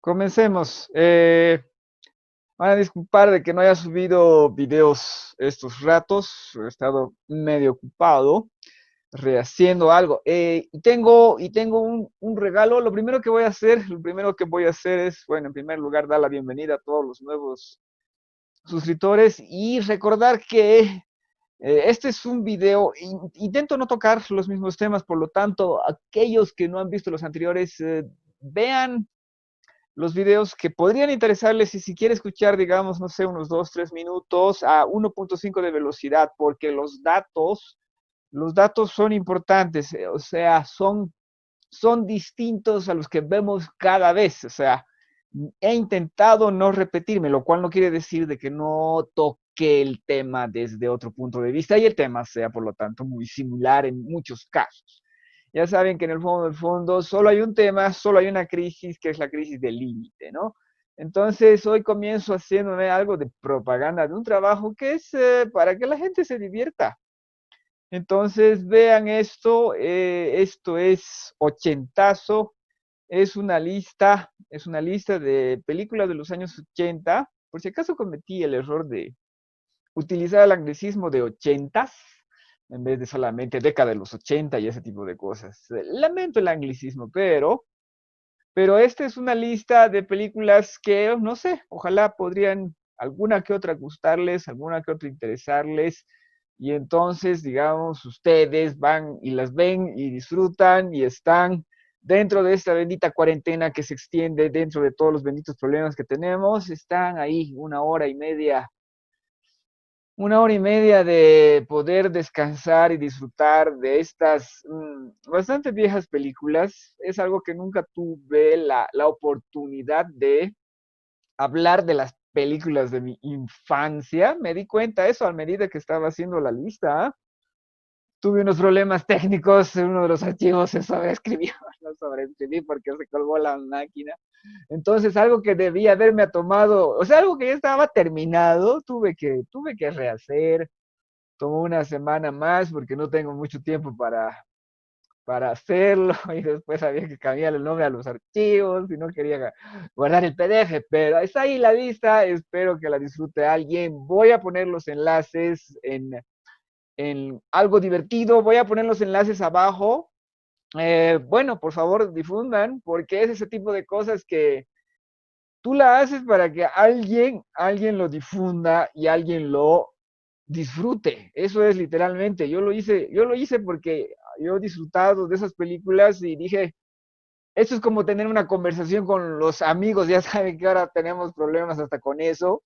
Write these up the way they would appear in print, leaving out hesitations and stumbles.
Comencemos. Van a disculpar de que no haya subido videos estos ratos. He estado medio ocupado rehaciendo algo. Y tengo un regalo. Lo primero que voy a hacer es, bueno, en primer lugar, dar la bienvenida a todos los nuevos suscriptores y recordar que este es un video. Intento no tocar los mismos temas, por lo tanto, aquellos que no han visto los anteriores, vean los videos que podrían interesarles y si quiere escuchar, digamos, no sé, unos 2 3 minutos a 1.5 de velocidad, porque los datos son importantes, o sea, son distintos a los que vemos cada vez, o sea, he intentado no repetirme, lo cual no quiere decir de que no toque el tema desde otro punto de vista y el tema sea, por lo tanto, muy similar en muchos casos. Ya saben que en el fondo del fondo solo hay un tema, solo hay una crisis, que es la crisis del límite, ¿no? Entonces, hoy comienzo haciéndome algo de propaganda de un trabajo que es para que la gente se divierta. Entonces, vean esto es ochentazo, es una lista de películas de los años 80. Por si acaso cometí el error de utilizar el anglicismo de ochentas en vez de solamente década de los 80 y ese tipo de cosas. Lamento el anglicismo, pero esta es una lista de películas que, no sé, ojalá podrían alguna que otra gustarles, alguna que otra interesarles. Y entonces, digamos, ustedes van y las ven y disfrutan y están dentro de esta bendita cuarentena que se extiende dentro de todos los benditos problemas que tenemos. Están ahí una hora y media de poder descansar y disfrutar de estas bastante viejas películas. Es algo que nunca tuve la oportunidad de hablar de las películas de mi infancia. Me di cuenta de eso a medida que estaba haciendo la lista. ¿Ah? Tuve unos problemas técnicos en uno de los archivos, se sobreescribió, no sobreescribí porque se colgó la máquina. Entonces, algo que debía haberme tomado, o sea, algo que ya estaba terminado, tuve que rehacer. Tomó una semana más porque no tengo mucho tiempo para hacerlo y después había que cambiar el nombre a los archivos y no quería guardar el PDF, pero está ahí la lista, espero que la disfrute alguien. Voy a poner los enlaces en algo divertido, voy a poner los enlaces abajo. Bueno, por favor, difundan, porque es ese tipo de cosas que tú la haces para que alguien lo difunda y alguien lo disfrute. Eso es literalmente. Yo lo hice porque yo he disfrutado de esas películas y dije, esto es como tener una conversación con los amigos. Ya saben que ahora tenemos problemas hasta con eso.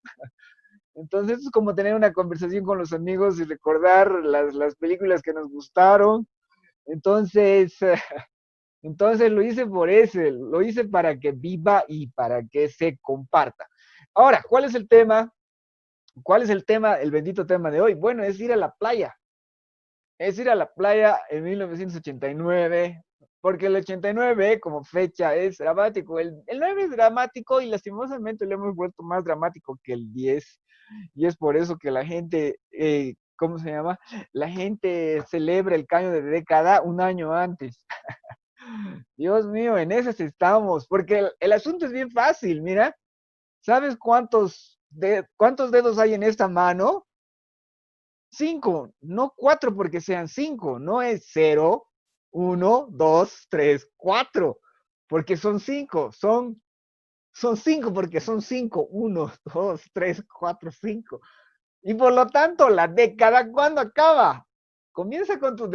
Entonces es como tener una conversación con los amigos y recordar las películas que nos gustaron. Entonces, entonces lo hice para que viva y para que se comparta. Ahora, ¿cuál es el tema? ¿Cuál es el tema, el bendito tema de hoy? Bueno, es ir a la playa. Es ir a la playa en 1989, porque el 89 como fecha es dramático. El 9 es dramático y lastimosamente lo hemos vuelto más dramático que el 10. Y es por eso que la gente, ¿cómo se llama? La gente celebra el cambio de década un año antes. Dios mío, en esas estamos, porque el asunto es bien fácil, mira. ¿Sabes cuántos dedos hay en esta mano? Cinco, no cuatro porque sean cinco, no es cero, uno, dos, tres, cuatro, porque son cinco, son cinco porque son cinco, uno, dos, tres, cuatro, cinco. Y por lo tanto, la década, ¿cuándo acaba? Comienza con tu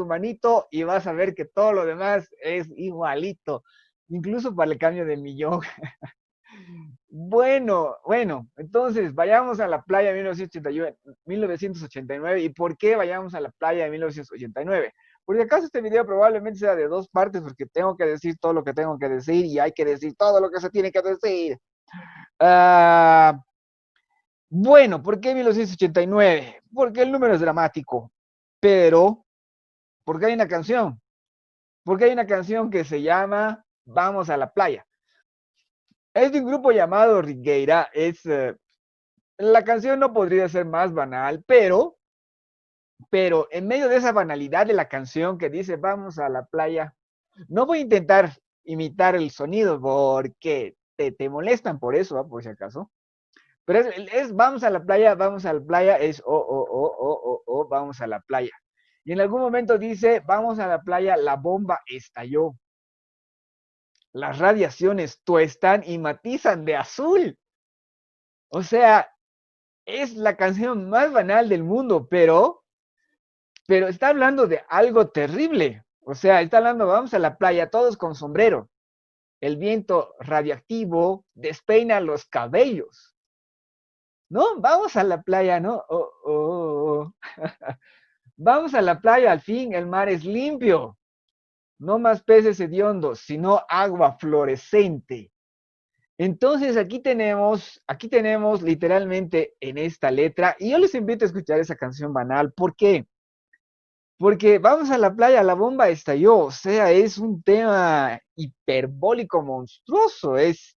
manito y vas a ver que todo lo demás es igualito, incluso para el cambio de millón. Bueno, entonces vayamos a la playa de 1989. ¿Y por qué vayamos a la playa de 1989? Porque acaso este video probablemente sea de dos partes, porque tengo que decir todo lo que tengo que decir y hay que decir todo lo que se tiene que decir. Ah, bueno, ¿por qué 1989? Porque el número es dramático, pero porque hay una canción, porque hay una canción que se llama Vamos a la playa. Es de un grupo llamado Rigueira. La canción no podría ser más banal, pero en medio de esa banalidad de la canción que dice vamos a la playa, no voy a intentar imitar el sonido porque te molestan por eso, ¿ah? Por si acaso. Pero vamos a la playa, es vamos a la playa. Y en algún momento dice, vamos a la playa, la bomba estalló. Las radiaciones tuestan y matizan de azul. O sea, es la canción más banal del mundo, pero está hablando de algo terrible. O sea, está hablando, vamos a la playa, todos con sombrero. El viento radiactivo despeina los cabellos. No, vamos a la playa, ¿no? Vamos a la playa, al fin el mar es limpio. No más peces hediondos, sino agua fluorescente. Entonces aquí tenemos literalmente en esta letra, y yo les invito a escuchar esa canción banal. ¿Por qué? Porque vamos a la playa, la bomba estalló, o sea, es un tema hiperbólico monstruoso, es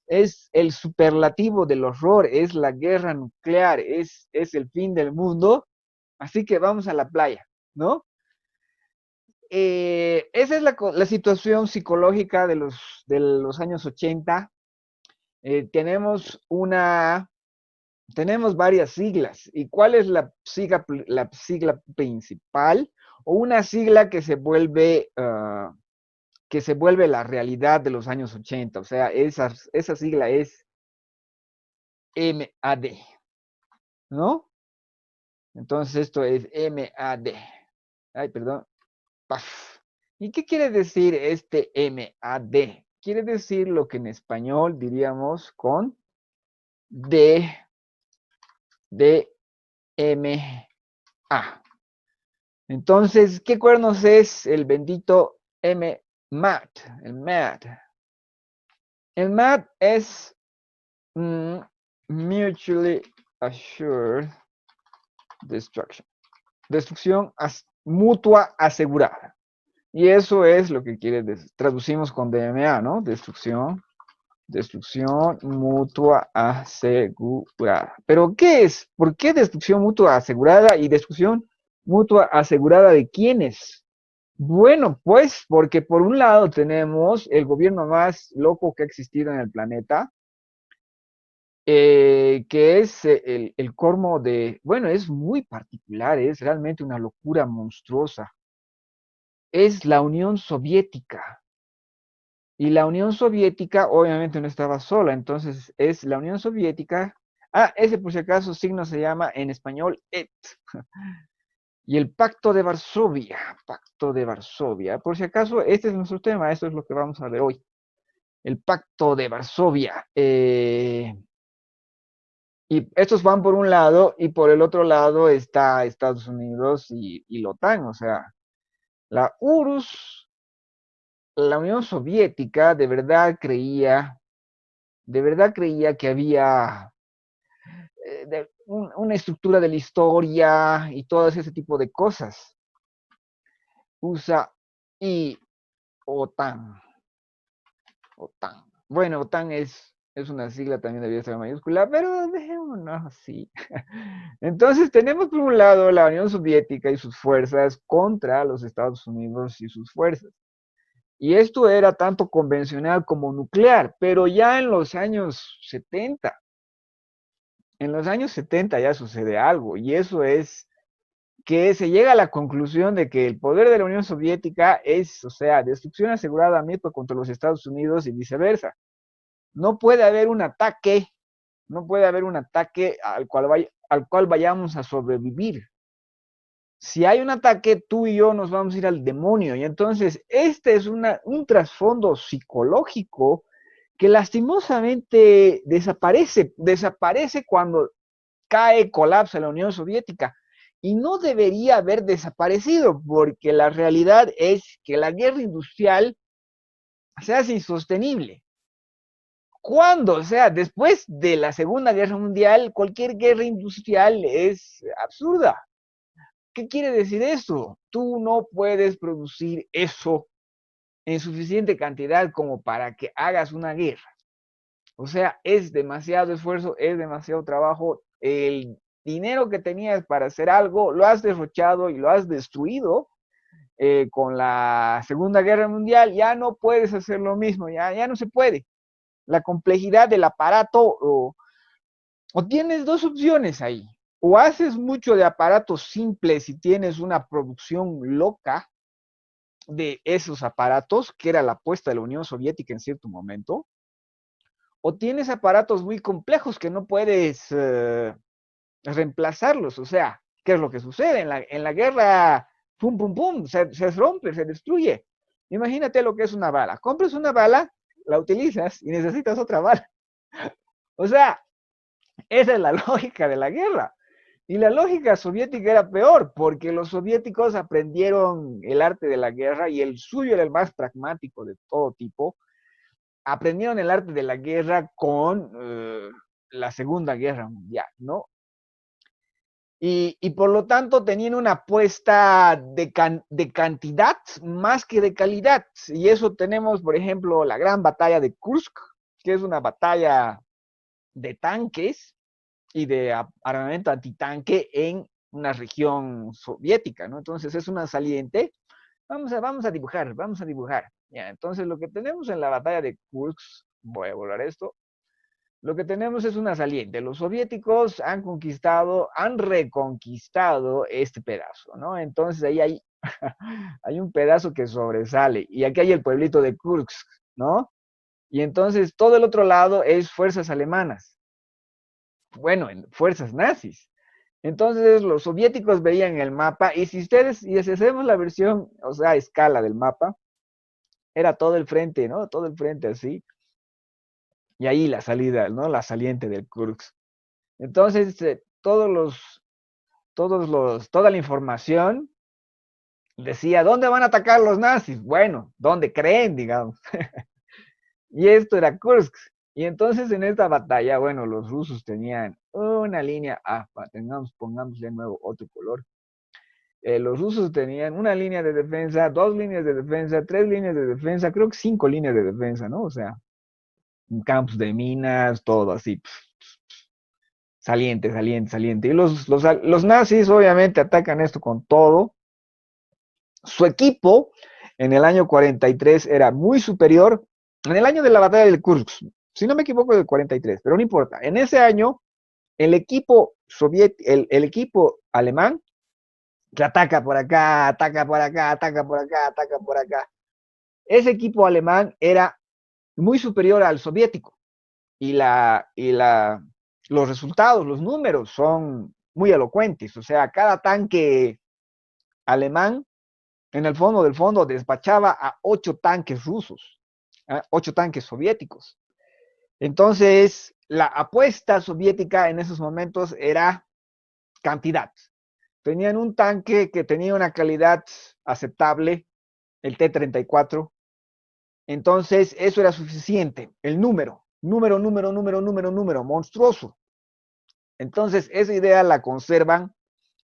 el superlativo del horror, es la guerra nuclear, es el fin del mundo, así que vamos a la playa, ¿no? Esa es la situación psicológica de los años 80. Tenemos tenemos varias siglas. ¿Y cuál es la sigla principal? O una sigla que se vuelve la realidad de los años 80. O sea, esa sigla es MAD, ¿no? Entonces esto es MAD. Ay, perdón. Paf. ¿Y qué quiere decir este MAD? Quiere decir lo que en español diríamos con D, D, M, A. Entonces, ¿qué cuernos es el bendito MAD? El MAD. El MAD es Mutually Assured Destruction. Destrucción mutua asegurada. Y eso es lo que traducimos con DMA, ¿no? Destrucción mutua asegurada. ¿Pero qué es? ¿Por qué destrucción mutua asegurada y destrucción mutua asegurada de quiénes? Bueno, pues porque por un lado tenemos el gobierno más loco que ha existido en el planeta, que es el colmo de, bueno, es muy particular, es realmente una locura monstruosa. Es la Unión Soviética. Y la Unión Soviética obviamente no estaba sola, entonces es la Unión Soviética. Ah, ese por si acaso signo se llama en español ET. Y el Pacto de Varsovia. Por si acaso, este es nuestro tema, esto es lo que vamos a ver hoy. El Pacto de Varsovia. Y estos van por un lado y por el otro lado está Estados Unidos y la OTAN. O sea, la URSS, la Unión Soviética, de verdad creía que había una estructura de la historia y todo ese tipo de cosas. USA y OTAN. OTAN. Bueno, OTAN es una sigla también debería ser mayúscula, pero dejémonos así. Entonces tenemos por un lado la Unión Soviética y sus fuerzas contra los Estados Unidos y sus fuerzas. Y esto era tanto convencional como nuclear, pero ya en los años 70, ya sucede algo, y eso es que se llega a la conclusión de que el poder de la Unión Soviética es, o sea, destrucción asegurada mito contra los Estados Unidos y viceversa. No puede haber un ataque, no puede haber un ataque al cual vayamos a sobrevivir. Si hay un ataque, tú y yo nos vamos a ir al demonio. Y entonces, este es un trasfondo psicológico que lastimosamente desaparece cuando colapsa la Unión Soviética. Y no debería haber desaparecido, porque la realidad es que la guerra industrial se hace insostenible. ¿Cuándo? O sea, después de la Segunda Guerra Mundial, cualquier guerra industrial es absurda. ¿Qué quiere decir eso? Tú no puedes producir eso en suficiente cantidad como para que hagas una guerra. O sea, es demasiado esfuerzo, es demasiado trabajo. El dinero que tenías para hacer algo lo has derrochado y lo has destruido con la Segunda Guerra Mundial, ya no puedes hacer lo mismo, ya no se puede. La complejidad del aparato, o tienes dos opciones ahí, o haces mucho de aparatos simples y tienes una producción loca de esos aparatos, que era la apuesta de la Unión Soviética en cierto momento, o tienes aparatos muy complejos que no puedes reemplazarlos. O sea, ¿qué es lo que sucede? En la guerra, pum, pum, pum, se rompe, se destruye. Imagínate lo que es una bala. Compras una bala, la utilizas y necesitas otra bala. O sea, esa es la lógica de la guerra. Y la lógica soviética era peor, porque los soviéticos aprendieron el arte de la guerra y el suyo era el más pragmático de todo tipo. Aprendieron el arte de la guerra con la Segunda Guerra Mundial, ¿no? Y por lo tanto tenían una apuesta de cantidad más que de calidad. Y eso tenemos, por ejemplo, la gran batalla de Kursk, que es una batalla de tanques y de armamento antitanque en una región soviética, ¿no? Entonces es una saliente. Vamos a dibujar, vamos a dibujar. Ya, entonces lo que tenemos en la batalla de Kursk, voy a borrar esto, lo que tenemos es una saliente. Los soviéticos han reconquistado este pedazo, ¿no? Entonces ahí hay, hay un pedazo que sobresale. Y aquí hay el pueblito de Kursk, ¿no? Y entonces todo el otro lado es fuerzas alemanas. Bueno, fuerzas nazis. Entonces los soviéticos veían el mapa y si hacemos la versión, o sea, a escala del mapa, era todo el frente, ¿no? Todo el frente así. Y ahí la salida, ¿no? La saliente del Kursk. Entonces, toda la información decía, ¿dónde van a atacar los nazis? Bueno, ¿dónde creen, digamos? Y esto era Kursk. Y entonces en esta batalla, bueno, los rusos tenían una línea, pongamos de nuevo otro color. Los rusos tenían una línea de defensa, dos líneas de defensa, tres líneas de defensa, creo que cinco líneas de defensa, ¿no? O sea, campos de minas, todo así, saliente, saliente, saliente. Y los nazis obviamente atacan esto con todo. Su equipo en el año 43 era muy superior. En el año de la batalla del Kursk, si no me equivoco, del 43, pero no importa. En ese año, el equipo el equipo alemán, que ataca por acá, ataca por acá, ataca por acá, ataca por acá. Ese equipo alemán era muy superior al soviético. Y los resultados, los números son muy elocuentes. O sea, cada tanque alemán, en el fondo del fondo, despachaba a 8 tanques rusos, 8 tanques soviéticos. Entonces, la apuesta soviética en esos momentos era cantidad. Tenían un tanque que tenía una calidad aceptable, el T-34. Entonces, eso era suficiente. El número, monstruoso. Entonces, esa idea la conservan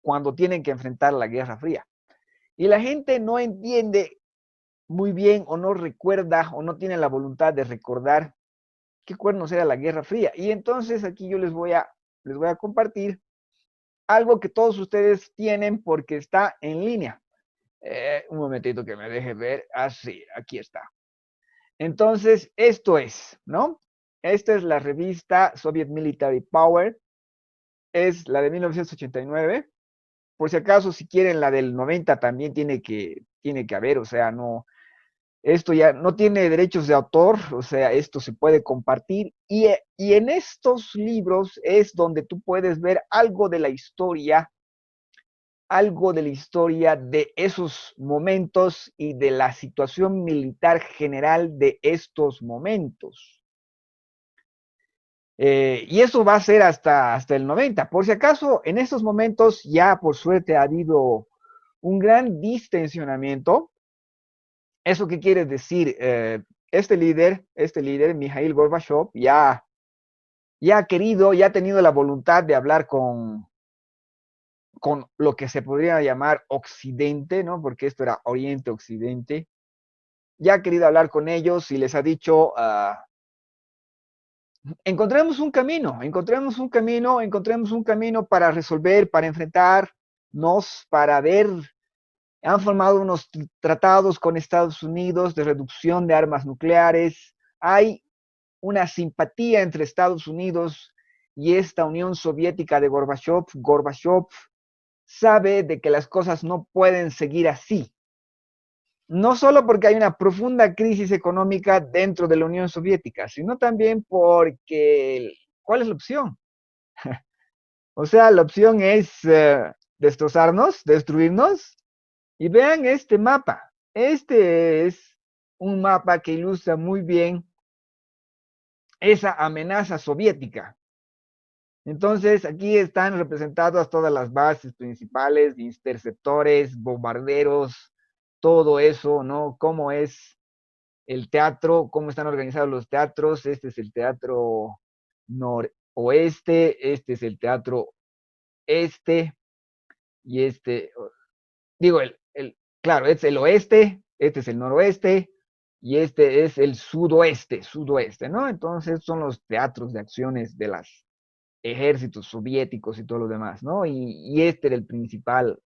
cuando tienen que enfrentar la Guerra Fría. Y la gente no entiende muy bien o no recuerda o no tiene la voluntad de recordar qué cuernos era la Guerra Fría. Y entonces aquí yo les voy a compartir algo que todos ustedes tienen porque está en línea. Un momentito que me deje ver. Así, aquí está. Entonces, esto es, ¿no? Esta es la revista Soviet Military Power. Es la de 1989. Por si acaso, si quieren la del 90 también tiene que haber, o sea, no, esto ya no tiene derechos de autor, o sea, esto se puede compartir. Y en estos libros es donde tú puedes ver algo de la historia de esos momentos y de la situación militar general de estos momentos. Y eso va a ser hasta el 90. Por si acaso, en estos momentos ya por suerte ha habido un gran distensionamiento. ¿Eso qué quiere decir? Este líder, Mikhail Gorbachev, ya ha querido, ya ha tenido la voluntad de hablar con lo que se podría llamar Occidente, ¿no? Porque esto era Oriente-Occidente. Ya ha querido hablar con ellos y les ha dicho, encontremos un camino, encontremos un camino para resolver, para enfrentarnos, para ver Han formado unos tratados con Estados Unidos de reducción de armas nucleares. Hay una simpatía entre Estados Unidos y esta Unión Soviética de Gorbachev. Gorbachev sabe de que las cosas no pueden seguir así. No solo porque hay una profunda crisis económica dentro de la Unión Soviética, sino también porque, ¿cuál es la opción? O sea, la opción es destrozarnos, destruirnos. Y vean este mapa. Este es un mapa que ilustra muy bien esa amenaza soviética. Entonces, aquí están representadas todas las bases principales, interceptores, bombarderos, todo eso, ¿no? Cómo es el teatro, cómo están organizados los teatros. Este es el teatro noroeste, este es el teatro este, y digo, claro, este es el oeste, este es el noroeste, y este es el sudoeste, ¿no? Entonces son los teatros de acciones de los ejércitos soviéticos y todo lo demás, ¿no? Y este era el principal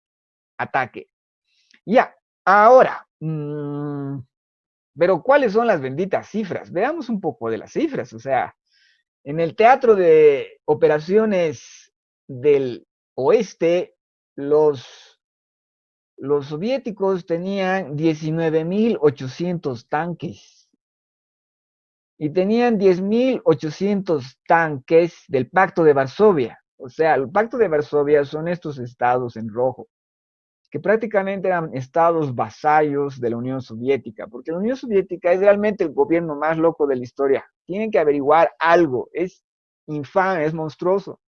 ataque. Ya, ahora, pero ¿cuáles son las benditas cifras? Veamos un poco de las cifras, o sea, en el teatro de operaciones del oeste, los soviéticos tenían 19.800 tanques y tenían 10.800 tanques del Pacto de Varsovia. O sea, el Pacto de Varsovia son estos estados en rojo, que prácticamente eran estados vasallos de la Unión Soviética, porque la Unión Soviética es realmente el gobierno más loco de la historia. Tienen que averiguar algo, es infame, es monstruoso.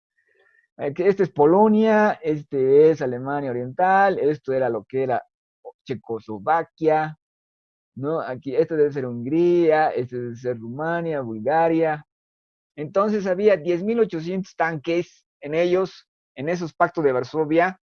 Este es Polonia, este es Alemania Oriental, esto era lo que era Checoslovaquia, ¿no? Aquí, esto debe ser Hungría, este debe ser Rumania, Bulgaria. Entonces había 10.800 tanques en ellos, en esos pactos de Varsovia,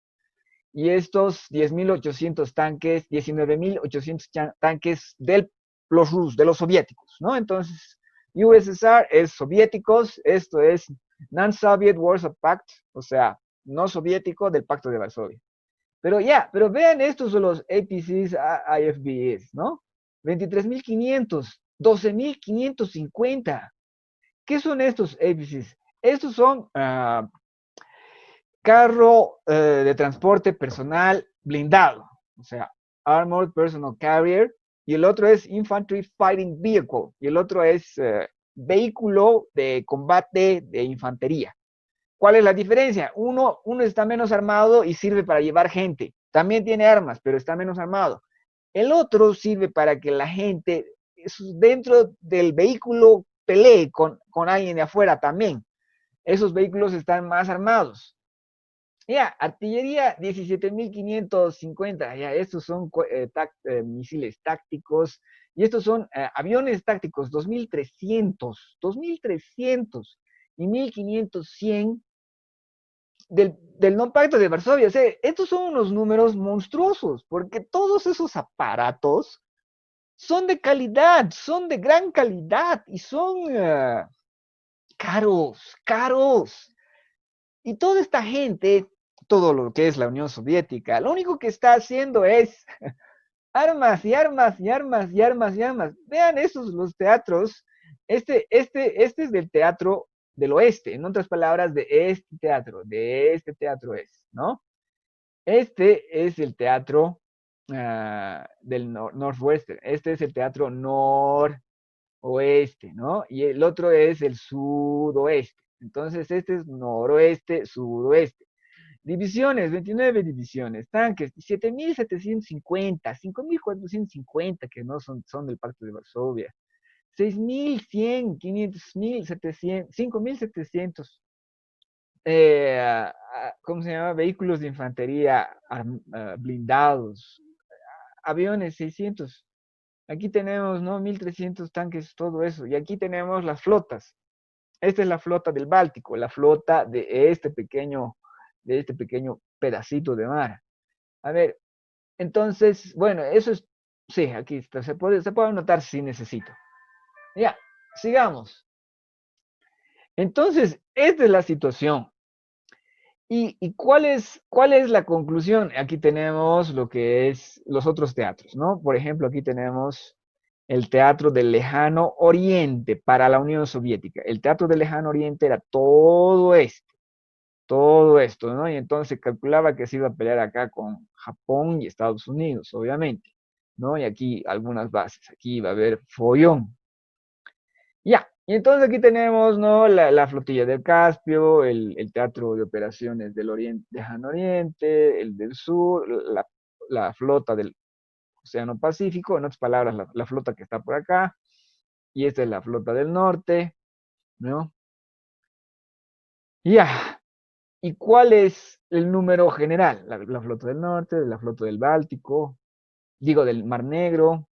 y estos 10.800 tanques, 19.800 tanques de los rusos, de los soviéticos, ¿no? Entonces, USSR es soviéticos, esto es Non-Soviet Warsaw Pact, o sea, no soviético del Pacto de Varsovia. Pero ya, pero vean, estos son los APCs, IFBs, ¿no? 23.500, 12.550. ¿Qué son estos APCs? Estos son carro de transporte personal blindado, o sea, Armored Personal Carrier, y el otro es Infantry Fighting Vehicle, y el otro es vehículo de combate de infantería. ¿Cuál es la diferencia? Uno está menos armado y sirve para llevar gente. También tiene armas, pero está menos armado. El otro sirve para que la gente dentro del vehículo pelee con alguien de afuera también. Esos vehículos están más armados. Ya, artillería 17.550. Ya, estos son misiles tácticos. Y estos son aviones tácticos 2.300 y 1.500 del no pacto de Varsovia. O sea, estos son unos números monstruosos, porque todos esos aparatos son de calidad, son de gran calidad y son caros, caros. Y toda esta gente, todo lo que es la Unión Soviética, lo único que está haciendo es armas y armas y armas y armas y armas. Vean esos los teatros. Este es del teatro del oeste, en otras palabras, de este teatro es, ¿no? Este es el teatro del northwestern, este es el teatro noroeste, ¿no? Y el otro es el sudoeste. Entonces, este es noroeste, sudoeste. Divisiones, 29 divisiones. Tanques, 7.750, 5.450 que no son del Pacto de Varsovia. 6.100, 500.700, 5.700. ¿Cómo se llama? Vehículos de infantería blindados. Aviones, 600. Aquí tenemos, ¿no? 1.300 tanques, todo eso. Y aquí tenemos las flotas. Esta es la flota del Báltico, la flota de este pequeño pedacito de mar. A ver, entonces, bueno, eso es, sí, aquí está, se puede anotar si necesito. Ya, sigamos. Entonces, esta es la situación. ¿Y cuál es la conclusión? Aquí tenemos lo que es los otros teatros, ¿no? Por ejemplo, aquí tenemos el Teatro del Lejano Oriente para la Unión Soviética. El Teatro del Lejano Oriente era todo esto, ¿no? Y entonces se calculaba que se iba a pelear acá con Japón y Estados Unidos, obviamente, ¿no? Y aquí algunas bases, aquí iba a haber follón. Ya, y entonces aquí tenemos, ¿no? La flotilla del Caspio, el Teatro de Operaciones del Oriente, Lejano Oriente, el del Sur, la flota del Océano Pacífico, en otras palabras, la flota que está por acá, y esta es la flota del norte, ¿no? Ya, ¿y cuál es el número general? La flota del norte, la flota del Báltico, digo, del Mar Negro.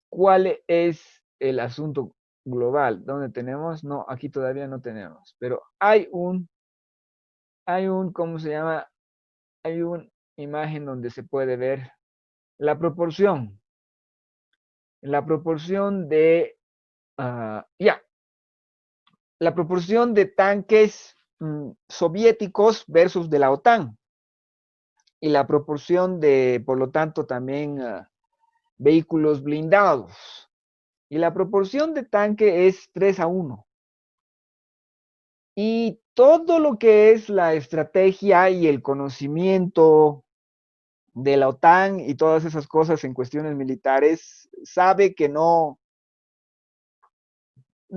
¿Cuál es el asunto global? ¿Dónde tenemos? No, aquí todavía no tenemos, pero ¿cómo se llama? Hay una imagen donde se puede ver la proporción, de, ya, la proporción de tanques soviéticos versus de la OTAN y la proporción de, por lo tanto, también vehículos blindados. Y la proporción de tanque es 3-1. Y todo lo que es la estrategia y el conocimiento de la OTAN y todas esas cosas en cuestiones militares, sabe que no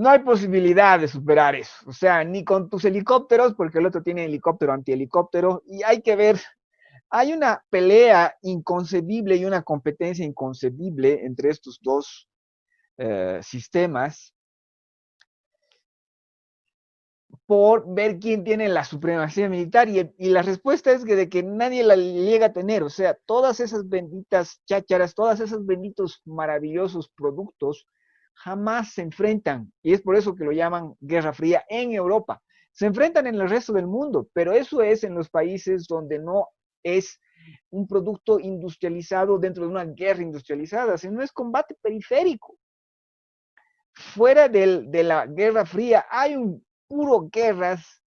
hay posibilidad de superar eso. O sea, ni con tus helicópteros, porque el otro tiene helicóptero antihelicóptero, y hay que ver, hay una pelea inconcebible y una competencia inconcebible entre estos dos sistemas por ver quién tiene la supremacía militar y la respuesta es de que nadie la llega a tener, o sea, todas esas benditas chácharas, todos esos benditos maravillosos productos jamás se enfrentan y es por eso que lo llaman Guerra Fría en Europa. Se enfrentan en el resto del mundo, pero eso es en los países donde no es un producto industrializado dentro de una guerra industrializada, sino es combate periférico. Fuera de la Guerra Fría hay un puro guerras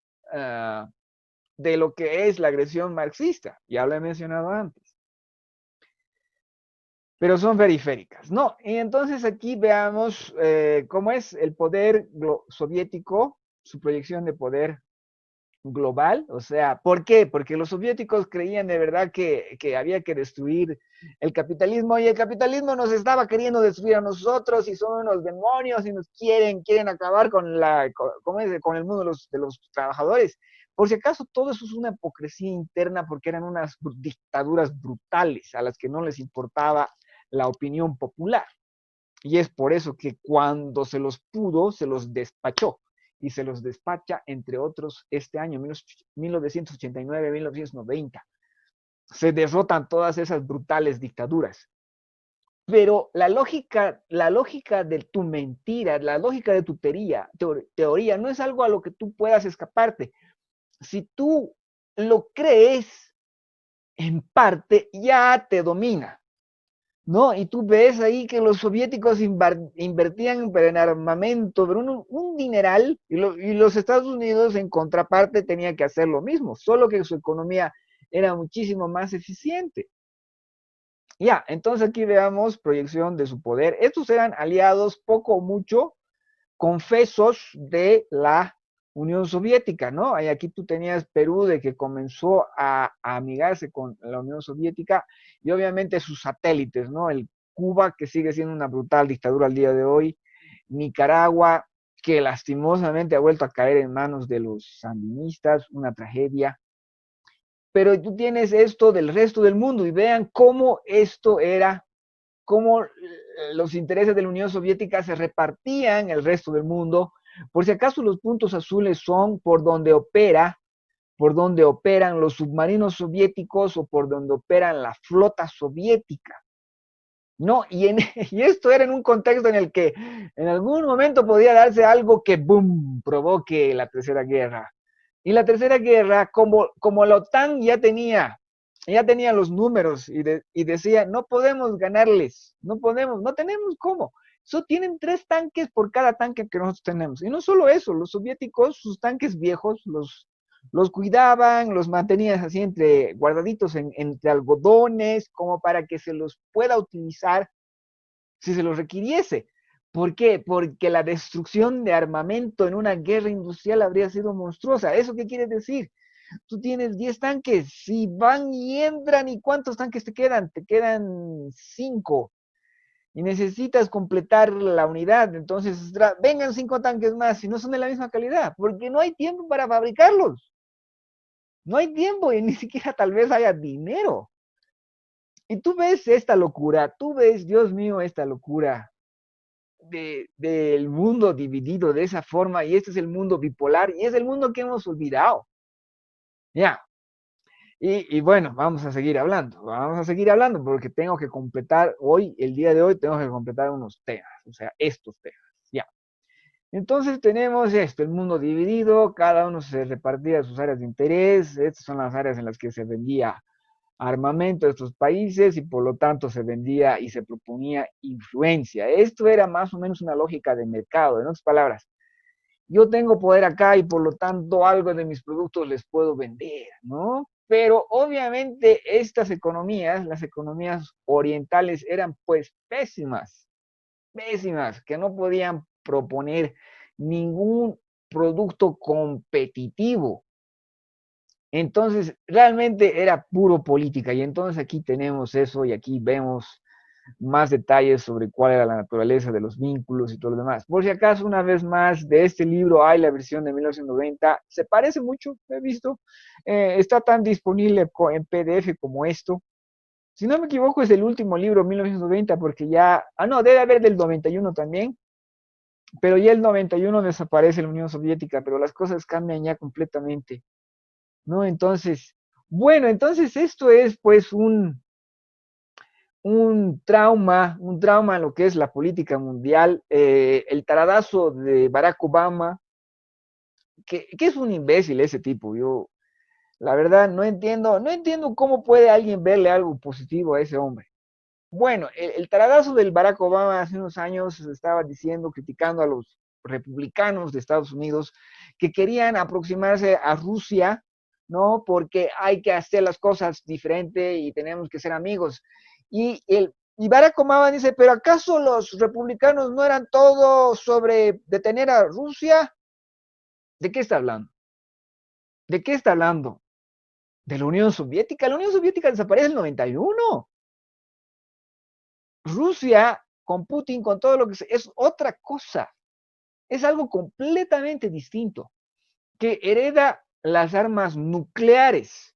de lo que es la agresión marxista, ya lo he mencionado antes, pero son periféricas, ¿no? Y entonces aquí veamos cómo es el poder soviético, su proyección de poder global, o sea, ¿por qué? Porque los soviéticos creían de verdad que había que destruir el capitalismo y el capitalismo nos estaba queriendo destruir a nosotros y son unos demonios y nos quieren acabar con el mundo de los trabajadores. Por si acaso, todo eso es una hipocresía interna porque eran unas dictaduras brutales a las que no les importaba la opinión popular. Y es por eso que cuando se los pudo, se los despachó. Y se los despacha, entre otros, este año, 1989-1990. Se derrotan todas esas brutales dictaduras. Pero la lógica de tu mentira, la lógica de tu teoría, no es algo a lo que tú puedas escaparte. Si tú lo crees, en parte, ya te domina. ¿No? Y tú ves ahí que los soviéticos invertían pero en armamento, pero un dineral, y los Estados Unidos en contraparte tenía que hacer lo mismo, solo que su economía era muchísimo más eficiente. Ya, entonces aquí veamos proyección de su poder. Estos eran aliados poco o mucho confesos de la Unión Soviética, ¿no? Y aquí tú tenías Perú de que comenzó a amigarse con la Unión Soviética y obviamente sus satélites, ¿no? El Cuba, que sigue siendo una brutal dictadura al día de hoy, Nicaragua, que lastimosamente ha vuelto a caer en manos de los sandinistas, una tragedia. Pero tú tienes esto del resto del mundo y vean cómo esto era, cómo los intereses de la Unión Soviética se repartían en el resto del mundo. Por si acaso los puntos azules son por donde operan los submarinos soviéticos o por donde operan la flota soviética. No, y esto era en un contexto en el que en algún momento podía darse algo que, boom, provoque la Tercera Guerra. Y la Tercera Guerra, como la OTAN ya tenía los números y decía, no podemos ganarles, no tenemos cómo. Tienen 3 tanques por cada tanque que nosotros tenemos. Y no solo eso, los soviéticos, sus tanques viejos, Los cuidaban, los mantenían así entre, guardaditos entre algodones, como para que se los pueda utilizar si se los requiriese. ¿Por qué? Porque la destrucción de armamento en una guerra industrial habría sido monstruosa. ¿Eso qué quiere decir? Tú tienes 10 tanques, si van y entran, ¿y cuántos tanques te quedan? Te quedan 5 y necesitas completar la unidad. Entonces, vengan 5 tanques más y no son de la misma calidad, porque no hay tiempo para fabricarlos. No hay tiempo y ni siquiera tal vez haya dinero. Y tú ves esta locura, tú ves, Dios mío, esta locura del mundo dividido de esa forma, y este es el mundo bipolar, y es el mundo que hemos olvidado. Ya. Y bueno, vamos a seguir hablando, porque tengo que completar hoy, el día de hoy, tengo que completar unos temas, o sea, estos temas. Ya. Entonces tenemos esto, el mundo dividido, cada uno se repartía sus áreas de interés, estas son las áreas en las que se vendía armamento de estos países y por lo tanto se vendía y se proponía influencia. Esto era más o menos una lógica de mercado, en otras palabras. Yo tengo poder acá y por lo tanto algo de mis productos les puedo vender, ¿no? Pero obviamente estas economías, las economías orientales, eran pues pésimas, pésimas, que no podían proponer ningún producto competitivo. Entonces, realmente era puro política. Y entonces aquí tenemos eso y aquí vemos más detalles sobre cuál era la naturaleza de los vínculos y todo lo demás. Por si acaso, una vez más, de este libro hay la versión de 1990. Se parece mucho, he visto. Está tan disponible en PDF como esto. Si no me equivoco, es el último libro, 1990, porque ya... Ah, no, debe haber del 91 también. Pero ya el 91 desaparece la Unión Soviética, pero las cosas cambian ya completamente. ¿No? Entonces, bueno, entonces esto es pues un trauma en lo que es la política mundial, el taradazo de Barack Obama, que es un imbécil ese tipo, yo la verdad no entiendo cómo puede alguien verle algo positivo a ese hombre. Bueno, el taradazo del Barack Obama hace unos años estaba diciendo, criticando a los republicanos de Estados Unidos que querían aproximarse a Rusia, ¿no? Porque hay que hacer las cosas diferente y tenemos que ser amigos. Y Barack Obama dice, pero ¿acaso los republicanos no eran todos sobre detener a Rusia? ¿De qué está hablando? ¿De qué está hablando? ¿De la Unión Soviética? La Unión Soviética desaparece en el 91. Rusia, con Putin, con todo lo que es otra cosa. Es algo completamente distinto, que hereda las armas nucleares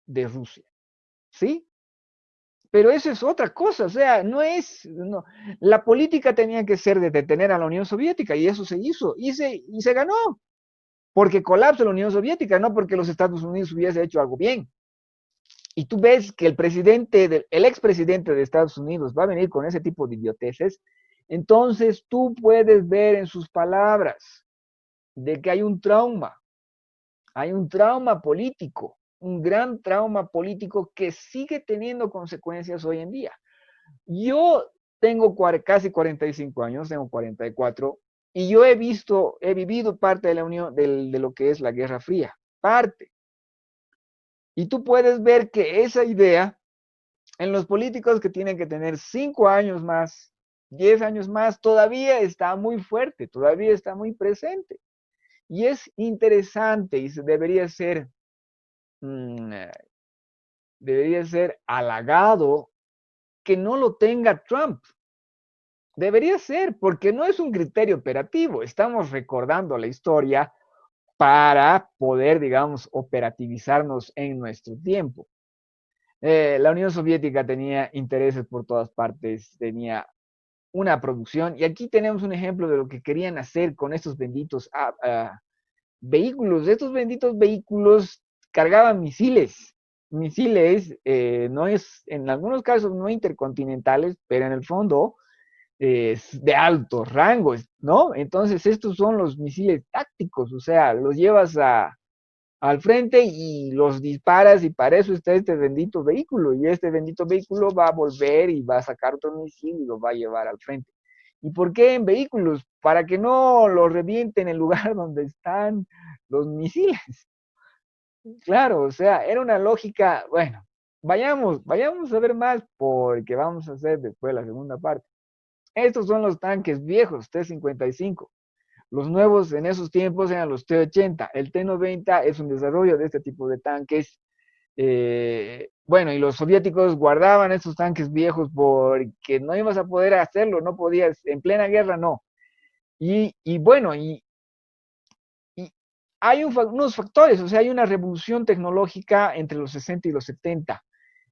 de Rusia, ¿sí? Pero eso es otra cosa, o sea, no, la política tenía que ser de detener a la Unión Soviética y eso se hizo y se ganó, porque colapsó la Unión Soviética, no porque los Estados Unidos hubiese hecho algo bien. Y tú ves que el expresidente de Estados Unidos va a venir con ese tipo de idioteces, entonces tú puedes ver en sus palabras de que hay un trauma político, un gran trauma político que sigue teniendo consecuencias hoy en día. Yo tengo casi 45 años, tengo 44, y yo he vivido parte de la unión, de lo que es la Guerra Fría, parte. Y tú puedes ver que esa idea en los políticos que tienen que tener 5 años más, 10 años más, todavía está muy fuerte, todavía está muy presente. Y es interesante y mm, debería ser halagado que no lo tenga Trump. Debería ser, porque no es un criterio operativo. Estamos recordando la historia para poder, digamos, operativizarnos en nuestro tiempo. La Unión Soviética tenía intereses por todas partes, tenía una producción, y aquí tenemos un ejemplo de lo que querían hacer con estos benditos vehículos. Estos benditos vehículos cargaban misiles, no es, en algunos casos no intercontinentales, pero en el fondo de alto rango, ¿no? Entonces estos son los misiles tácticos, o sea, los llevas al frente y los disparas y para eso está este bendito vehículo y este bendito vehículo va a volver y va a sacar otro misil y lo va a llevar al frente. ¿Y por qué en vehículos? Para que no lo revienten en el lugar donde están los misiles. Claro, o sea, era una lógica, bueno, vayamos a ver más porque vamos a hacer después la segunda parte. Estos son los tanques viejos, T-55. Los nuevos en esos tiempos eran los T-80. El T-90 es un desarrollo de este tipo de tanques. Bueno, y los soviéticos guardaban estos tanques viejos porque no ibas a poder hacerlo, no podías, en plena guerra no. Y bueno, y hay unos factores, o sea, hay una revolución tecnológica entre los 60 y los 70.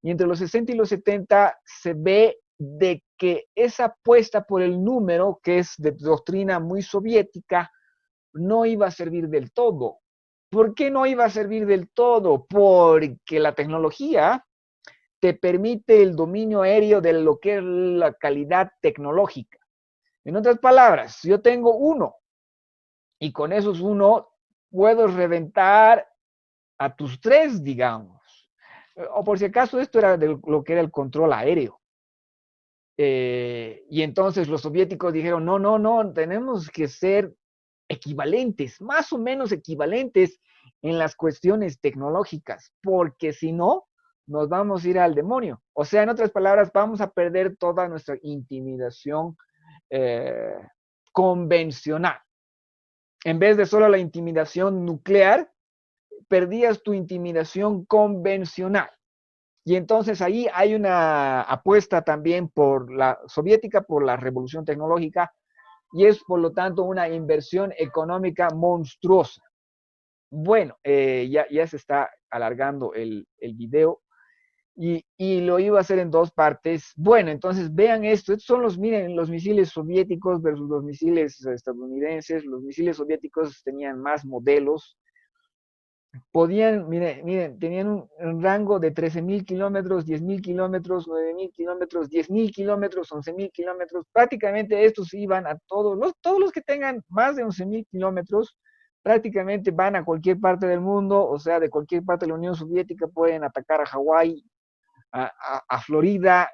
Y entre los 60 y los 70 se ve de que esa apuesta por el número, que es de doctrina muy soviética, no iba a servir del todo. ¿Por qué no iba a servir del todo? Porque la tecnología te permite el dominio aéreo de lo que es la calidad tecnológica. En otras palabras, yo tengo uno y con esos uno puedo reventar a tus tres, digamos. O por si acaso, esto era de lo que era el control aéreo. Y entonces los soviéticos dijeron, no, no, no, tenemos que ser equivalentes, más o menos equivalentes en las cuestiones tecnológicas, porque si no, nos vamos a ir al demonio. O sea, en otras palabras, vamos a perder toda nuestra intimidación eh, convencional. En vez de solo la intimidación nuclear, perdías tu intimidación convencional. Y entonces ahí hay una apuesta también por la soviética, por la revolución tecnológica, y es por lo tanto una inversión económica monstruosa. Bueno, ya se está alargando el video y lo iba a hacer en dos partes. Bueno, entonces vean esto. Estos son miren, los misiles soviéticos versus los misiles estadounidenses. Los misiles soviéticos tenían más modelos, podían, miren, tenían un rango de 13.000 kilómetros, 10.000 kilómetros, 9.000 kilómetros, 10.000 kilómetros, 11.000 kilómetros. Prácticamente estos iban a todos los que tengan más de 11.000 kilómetros, prácticamente van a cualquier parte del mundo, o sea, de cualquier parte de la Unión Soviética pueden atacar a Hawái, a Florida,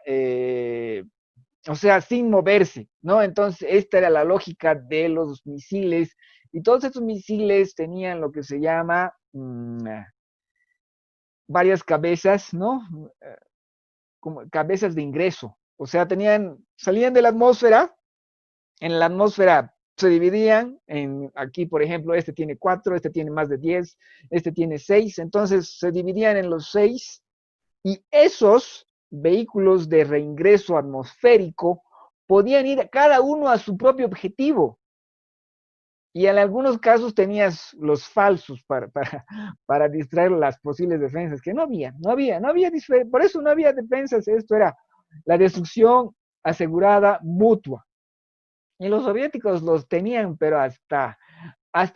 o sea, sin moverse, ¿no? Entonces, esta era la lógica de los misiles, y todos estos misiles tenían lo que se llama varias cabezas, ¿no? Como cabezas de ingreso. O sea, salían de la atmósfera, en la atmósfera se dividían en, aquí por ejemplo, este tiene 4, este tiene más de 10, este tiene 6, entonces se dividían en los 6 y esos vehículos de reingreso atmosférico podían ir cada uno a su propio objetivo. Y en algunos casos tenías los falsos para distraer las posibles defensas, que no había, por eso no había defensas, esto era la destrucción asegurada mutua. Y los soviéticos los tenían, pero hasta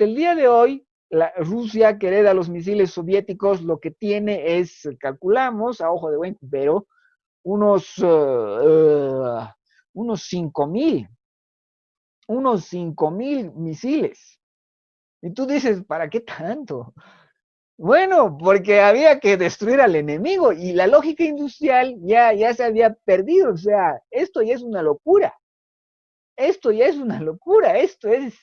el día de hoy, Rusia, que hereda los misiles soviéticos, lo que tiene es, calculamos, a ojo de buen pero unos 5.000, unos 5.000 misiles. Y tú dices, ¿para qué tanto? Bueno, porque había que destruir al enemigo y la lógica industrial ya se había perdido. O sea, esto ya es una locura. Esto ya es una locura. Esto es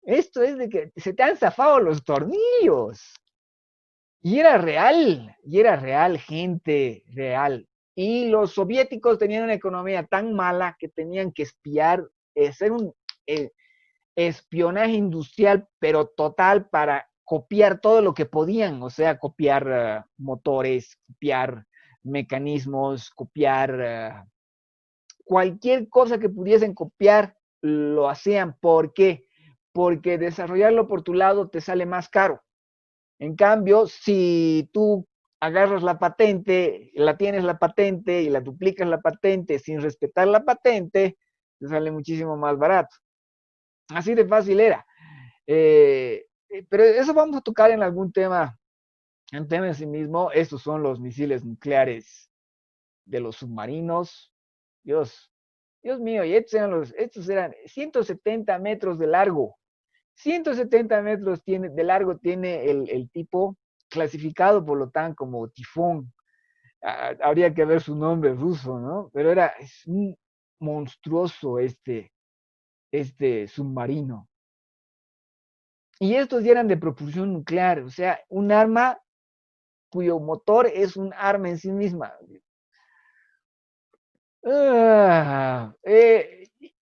de que se te han zafado los tornillos. Y era real, gente, real. Y los soviéticos tenían una economía tan mala que tenían que espiar, hacer un eh, espionaje industrial, pero total para copiar todo lo que podían, o sea, copiar motores, copiar mecanismos, copiar cualquier cosa que pudiesen copiar, lo hacían. ¿Por qué? Porque desarrollarlo por tu lado te sale más caro. En cambio, si tú agarras la patente, la tienes la patente y la duplicas la patente sin respetar la patente, te sale muchísimo más barato. Así de fácil era. Pero eso vamos a tocar en algún tema, en tema en sí mismo. Estos son los misiles nucleares de los submarinos. Dios, Dios mío, y estos eran 170 metros de largo. 170 metros de largo tiene el tipo, clasificado por lo tanto como tifón. Habría que ver su nombre ruso, ¿no? Pero es un monstruoso este submarino. Y estos ya eran de propulsión nuclear, o sea, un arma cuyo motor es un arma en sí misma.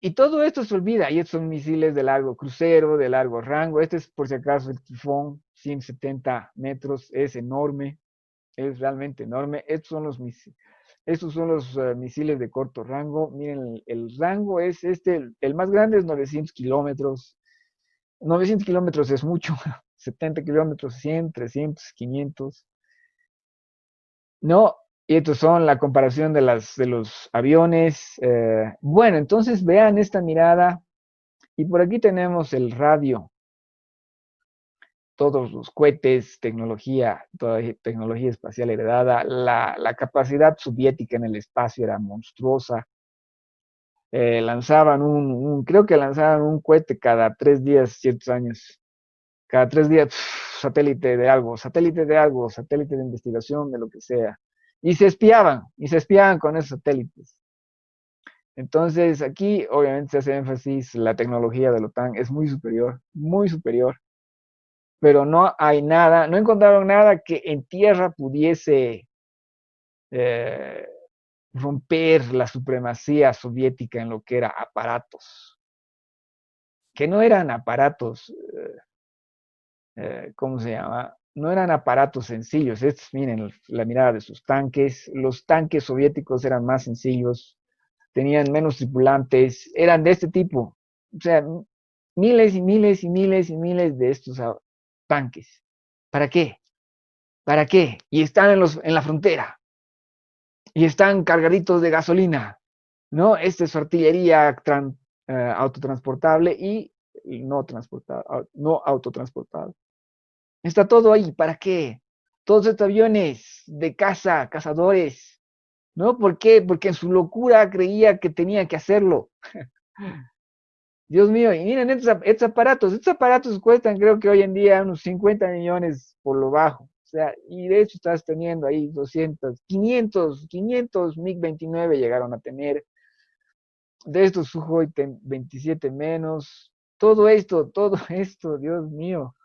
Y todo esto se olvida, y estos son misiles de largo crucero, de largo rango. Este es por si acaso el Tifón, 170 metros, es enorme, es realmente enorme. Estos son los misiles de corto rango. Miren, el rango es este, el más grande es 900 kilómetros. 900 kilómetros es mucho, 70 kilómetros, 100, 300, 500. No, y estos son la comparación de los aviones. Bueno, entonces vean esta mirada. Y por aquí tenemos el radio, todos los cohetes, tecnología, toda tecnología espacial heredada. La capacidad soviética en el espacio era monstruosa. Lanzaban creo que lanzaban un cohete cada 3 días, ciertos años. Cada 3 días, satélite de algo, satélite de algo, satélite de investigación, de lo que sea. Y se espiaban con esos satélites. Entonces, aquí obviamente se hace énfasis, la tecnología de la OTAN es muy superior, pero no hay nada, no encontraron nada que en tierra pudiese eh, romper la supremacía soviética en lo que era aparatos, que no eran aparatos, ¿cómo se llama? No eran aparatos sencillos. Estos, miren la mirada de sus tanques. Los tanques soviéticos eran más sencillos, tenían menos tripulantes, eran de este tipo. O sea, miles y miles y miles y miles de estos tanques. ¿Para qué? ¿Para qué? Y están en la frontera. Y están cargaditos de gasolina. ¿No? Esta es su artillería autotransportable y no autotransportable. Está todo ahí, ¿para qué? Todos estos aviones de caza, cazadores, ¿no? ¿Por qué? Porque en su locura creía que tenía que hacerlo. Dios mío, y miren estos aparatos cuestan creo que hoy en día unos 50 millones por lo bajo. O sea, y de hecho estás teniendo ahí 200, 500 MiG-29 llegaron a tener. De estos Sukhoi 27 menos. Todo esto, Dios mío.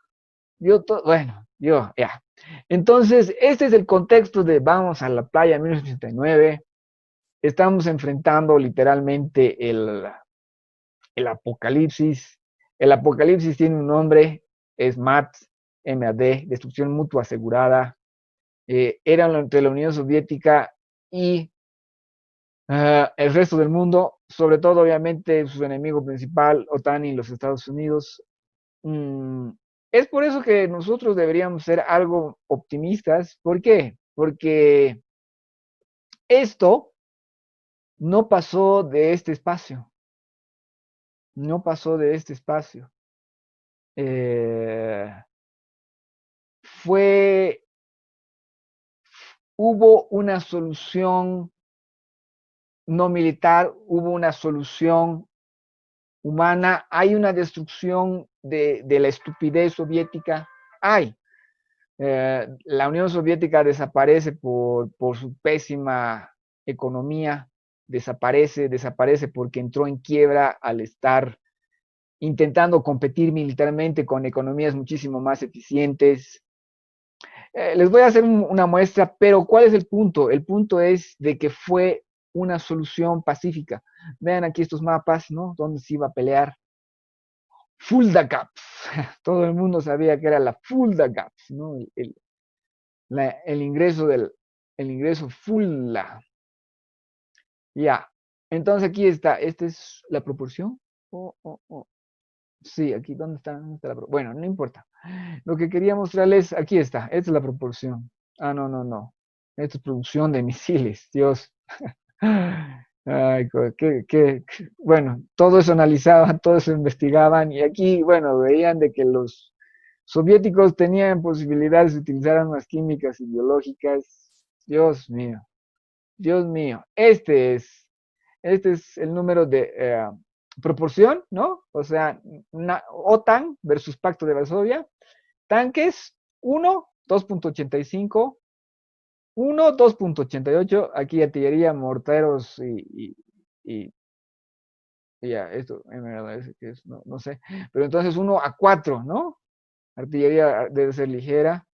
Bueno, ya. Entonces, este es el contexto de Vamos a la playa 1989. Estamos enfrentando literalmente el apocalipsis. El apocalipsis tiene un nombre, es MAD, destrucción mutua asegurada. Era entre la Unión Soviética y el resto del mundo, sobre todo obviamente su enemigo principal, OTAN y los Estados Unidos. Mm, es por eso que nosotros deberíamos ser algo optimistas. ¿Por qué? Porque esto no pasó de este espacio, no pasó de este espacio. Eh, fue, hubo una solución no militar, hubo una solución humana, hay una destrucción de la estupidez soviética, hay. La Unión Soviética desaparece por su pésima economía, desaparece porque entró en quiebra al estar intentando competir militarmente con economías muchísimo más eficientes. Les voy a hacer una muestra, pero ¿cuál es el punto? El punto es de que fue una solución pacífica. Vean aquí estos mapas, ¿no? Donde se iba a pelear. Fulda Gaps. Todo el mundo sabía que era la Fulda Gaps, ¿no? El ingreso el ingreso Fulda. Ya. Entonces aquí está. Esta es la proporción. Oh, oh, oh. Sí, aquí, ¿dónde está? ¿Dónde está bueno, no importa. Lo que quería mostrarles, aquí está. Esta es la proporción. Ah, no, no, no. Esto es producción de misiles, Dios. Ay, bueno, todo eso analizaban, todo eso investigaban y aquí, bueno, veían de que los soviéticos tenían posibilidades de utilizar armas químicas y biológicas. Dios mío, Dios mío. Este es el número de proporción, ¿no? O sea, OTAN versus Pacto de Varsovia. Tanques, 1, 2.85, 1, 2.88. Aquí artillería, morteros y ya, esto, que es, no sé. Pero entonces 1 a 4, ¿no? artillería debe ser ligera,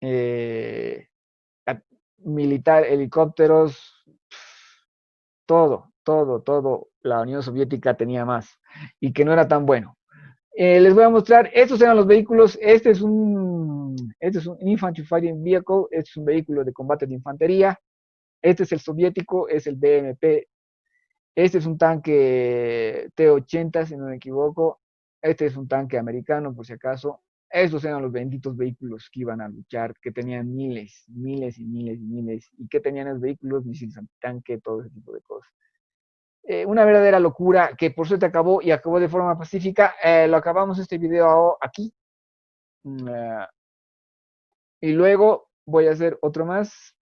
eh, militar, helicópteros, todo, la Unión Soviética tenía más y que no era tan bueno. Les voy a mostrar, estos eran los vehículos, este es un Infantry Fighting Vehicle, este es un vehículo de combate de infantería, este es el soviético, es el BMP, este es un tanque T-80, si no me equivoco, este es un tanque americano, por si acaso. Estos eran los benditos vehículos que iban a luchar, que tenían miles, y que tenían los vehículos, misiles antitanque, todo ese tipo de cosas. Una verdadera locura que por suerte acabó y acabó de forma pacífica. Lo acabamos este video aquí. Y luego voy a hacer otro más.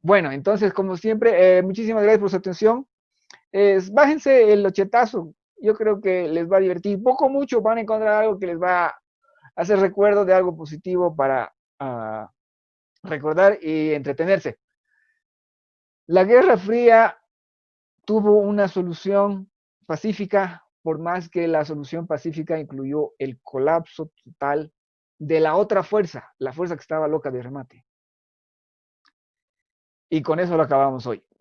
Bueno, entonces, como siempre, muchísimas gracias por su atención. Bájense el ochetazo. Yo creo que les va a divertir. Poco o mucho van a encontrar algo que les va a hacer recuerdo de algo positivo para recordar y entretenerse. La Guerra Fría tuvo una solución pacífica, por más que la solución pacífica incluyó el colapso total de la otra fuerza, la fuerza que estaba loca de remate. Y con eso lo acabamos hoy.